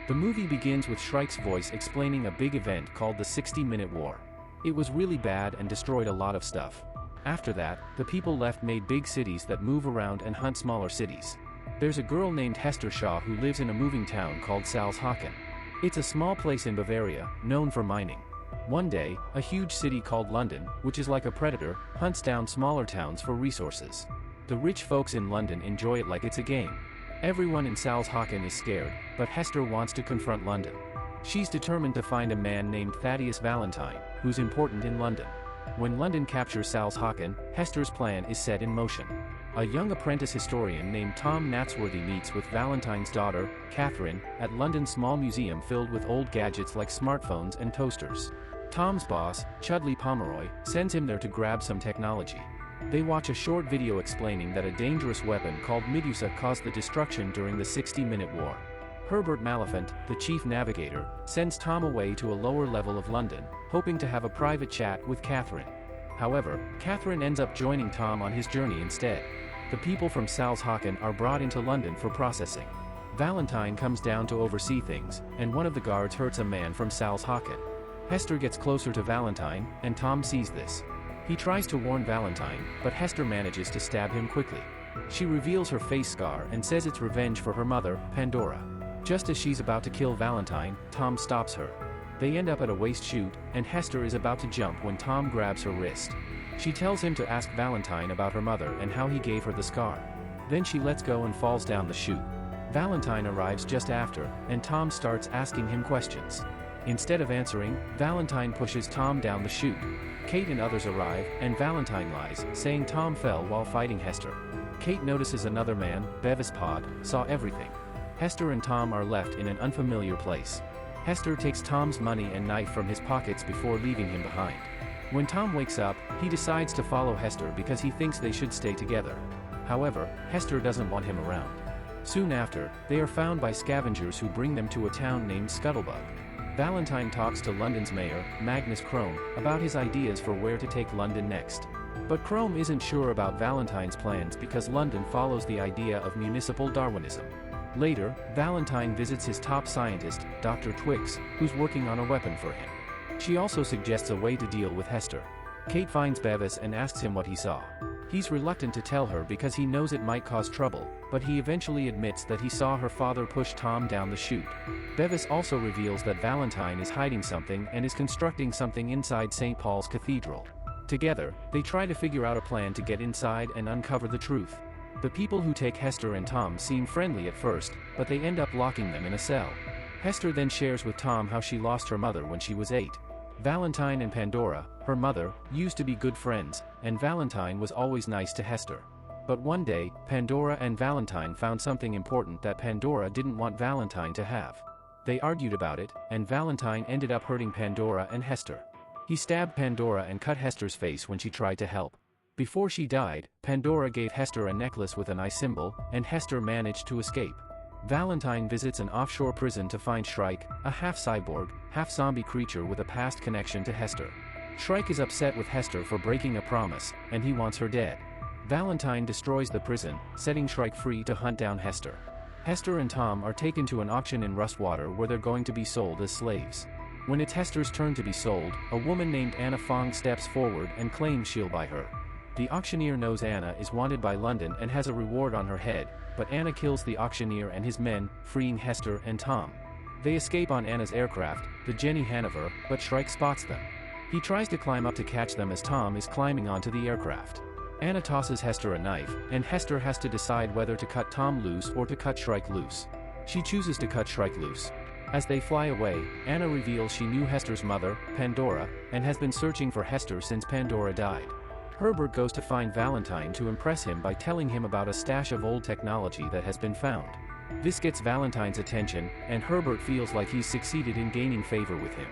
The movie begins with Shrike's voice explaining a big event called the 60-Minute War. It was really bad and destroyed a lot of stuff. After that, the people left made big cities that move around and hunt smaller cities. There's a girl named Hester Shaw who lives in a moving town called Salzhaken. It's a small place in Bavaria, known for mining. One day, a huge city called London, which is like a predator, hunts down smaller towns for resources. The rich folks in London enjoy it like it's a game. Everyone in Salzhaken is scared, but Hester wants to confront London. She's determined to find a man named Thaddeus Valentine, who's important in London. When London captures Salzhaken, Hester's plan is set in motion. A young apprentice historian named Tom Natsworthy meets with Valentine's daughter, Catherine, at London's small museum filled with old gadgets like smartphones and toasters. Tom's boss, Chudley Pomeroy, sends him there to grab some technology. They watch a short video explaining that a dangerous weapon called Medusa caused the destruction during the 60-Minute War. Herbert Maliphant, the chief navigator, sends Tom away to a lower level of London, hoping to have a private chat with Catherine. However, Catherine ends up joining Tom on his journey instead. The people from Salzhaken are brought into London for processing. Valentine comes down to oversee things, and one of the guards hurts a man from Salzhaken. Hester gets closer to Valentine, and Tom sees this. He tries to warn Valentine, but Hester manages to stab him quickly. She reveals her face scar and says it's revenge for her mother, Pandora. Just as she's about to kill Valentine, Tom stops her. They end up at a waist chute, and Hester is about to jump when Tom grabs her wrist. She tells him to ask Valentine about her mother and how he gave her the scar. Then she lets go and falls down the chute. Valentine arrives just after, and Tom starts asking him questions. Instead of answering, Valentine pushes Tom down the chute. Kate and others arrive, and Valentine lies, saying Tom fell while fighting Hester. Kate notices another man, Bevis Pod, saw everything. Hester and Tom are left in an unfamiliar place. Hester takes Tom's money and knife from his pockets before leaving him behind. When Tom wakes up, he decides to follow Hester because he thinks they should stay together. However, Hester doesn't want him around. Soon after, they are found by scavengers who bring them to a town named Scuttlebug. Valentine talks to London's mayor, Magnus Crome, about his ideas for where to take London next. But Crome isn't sure about Valentine's plans because London follows the idea of municipal Darwinism. Later, Valentine visits his top scientist, Dr. Twix, who's working on a weapon for him. She also suggests a way to deal with Hester. Kate finds Bevis and asks him what he saw. He's reluctant to tell her because he knows it might cause trouble, but he eventually admits that he saw her father push Tom down the chute. Bevis also reveals that Valentine is hiding something and is constructing something inside St. Paul's Cathedral. Together, they try to figure out a plan to get inside and uncover the truth. The people who take Hester and Tom seem friendly at first, but they end up locking them in a cell. Hester then shares with Tom how she lost her mother when she was 8. Valentine and Pandora, her mother, used to be good friends, and Valentine was always nice to Hester. But one day, Pandora and Valentine found something important that Pandora didn't want Valentine to have. They argued about it, and Valentine ended up hurting Pandora and Hester. He stabbed Pandora and cut Hester's face when she tried to help. Before she died, Pandora gave Hester a necklace with an eye symbol, and Hester managed to escape. Valentine visits an offshore prison to find Shrike, a half-cyborg, half-zombie creature with a past connection to Hester. Shrike is upset with Hester for breaking a promise, and he wants her dead. Valentine destroys the prison, setting Shrike free to hunt down Hester. Hester and Tom are taken to an auction in Rustwater where they're going to be sold as slaves. When it's Hester's turn to be sold, a woman named Anna Fong steps forward and claims she'll buy her. The auctioneer knows Anna is wanted by London and has a reward on her head, but Anna kills the auctioneer and his men, freeing Hester and Tom. They escape on Anna's aircraft, the Jenny Hanover, but Shrike spots them. He tries to climb up to catch them as Tom is climbing onto the aircraft. Anna tosses Hester a knife, and Hester has to decide whether to cut Tom loose or to cut Shrike loose. She chooses to cut Shrike loose. As they fly away, Anna reveals she knew Hester's mother, Pandora, and has been searching for Hester since Pandora died. Herbert goes to find Valentine to impress him by telling him about a stash of old technology that has been found. This gets Valentine's attention, and Herbert feels like he's succeeded in gaining favor with him.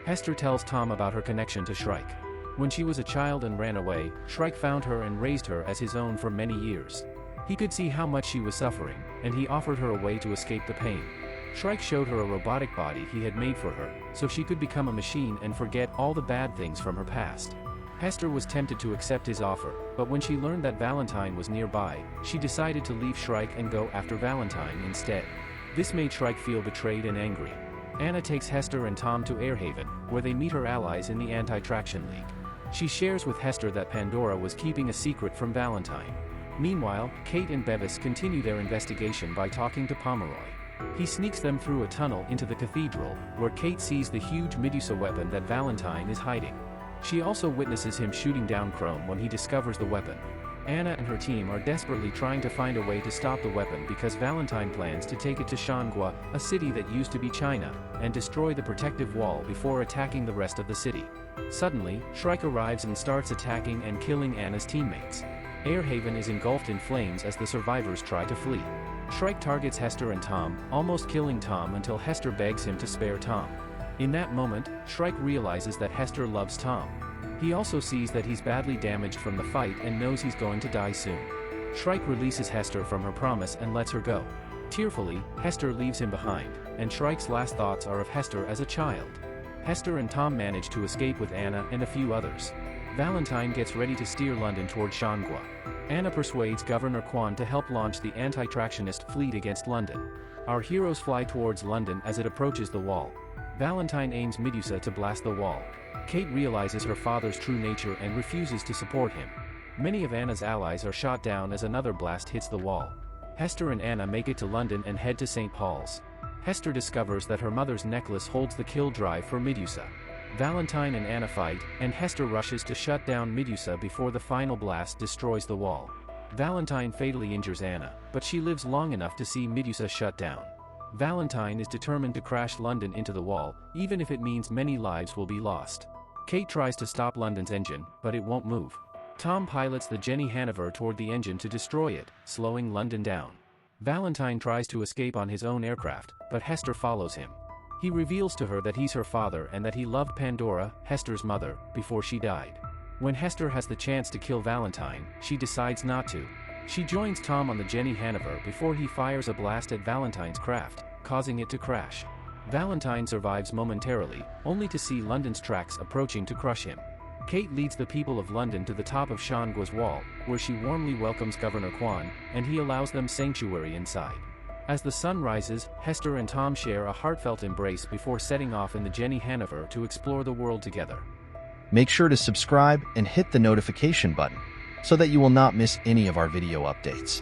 Hester tells Tom about her connection to Shrike. When she was a child and ran away, Shrike found her and raised her as his own for many years. He could see how much she was suffering, and he offered her a way to escape the pain. Shrike showed her a robotic body he had made for her, so she could become a machine and forget all the bad things from her past. Hester was tempted to accept his offer, but when she learned that Valentine was nearby, she decided to leave Shrike and go after Valentine instead. This made Shrike feel betrayed and angry. Anna takes Hester and Tom to Airhaven, where they meet her allies in the Anti-Traction League. She shares with Hester that Pandora was keeping a secret from Valentine. Meanwhile, Kate and Bevis continue their investigation by talking to Pomeroy. He sneaks them through a tunnel into the cathedral, where Kate sees the huge Medusa weapon that Valentine is hiding. She also witnesses him shooting down Chrome when he discovers the weapon. Anna and her team are desperately trying to find a way to stop the weapon because Valentine plans to take it to Shangua, a city that used to be China, and destroy the protective wall before attacking the rest of the city. Suddenly, Shrike arrives and starts attacking and killing Anna's teammates. Airhaven is engulfed in flames as the survivors try to flee. Shrike targets Hester and Tom, almost killing Tom until Hester begs him to spare Tom. In that moment, Shrike realizes that Hester loves Tom. He also sees that he's badly damaged from the fight and knows he's going to die soon. Shrike releases Hester from her promise and lets her go. Tearfully, Hester leaves him behind, and Shrike's last thoughts are of Hester as a child. Hester and Tom manage to escape with Anna and a few others. Valentine gets ready to steer London toward Shangua. Anna persuades Governor Quan to help launch the anti-tractionist fleet against London. Our heroes fly towards London as it approaches the wall. Valentine aims Medusa to blast the wall. Kate realizes her father's true nature and refuses to support him. Many of Anna's allies are shot down as another blast hits the wall. Hester and Anna make it to London and head to St. Paul's. Hester discovers that her mother's necklace holds the kill drive for Medusa. Valentine and Anna fight, and Hester rushes to shut down Medusa before the final blast destroys the wall. Valentine fatally injures Anna, but she lives long enough to see Medusa shut down. Valentine is determined to crash London into the wall, even if it means many lives will be lost. Kate tries to stop London's engine, but it won't move. Tom pilots the Jenny Hanover toward the engine to destroy it, slowing London down. Valentine tries to escape on his own aircraft, but Hester follows him. He reveals to her that he's her father and that he loved Pandora, Hester's mother, before she died. When Hester has the chance to kill Valentine, she decides not to. She joins Tom on the Jenny Hanover before he fires a blast at Valentine's craft, causing it to crash. Valentine survives momentarily, only to see London's tracks approaching to crush him. Kate leads the people of London to the top of Shangua's wall, where she warmly welcomes Governor Quan, and he allows them sanctuary inside. As the sun rises, Hester and Tom share a heartfelt embrace before setting off in the Jenny Hanover to explore the world together. Make sure to subscribe and hit the notification button so that you will not miss any of our video updates.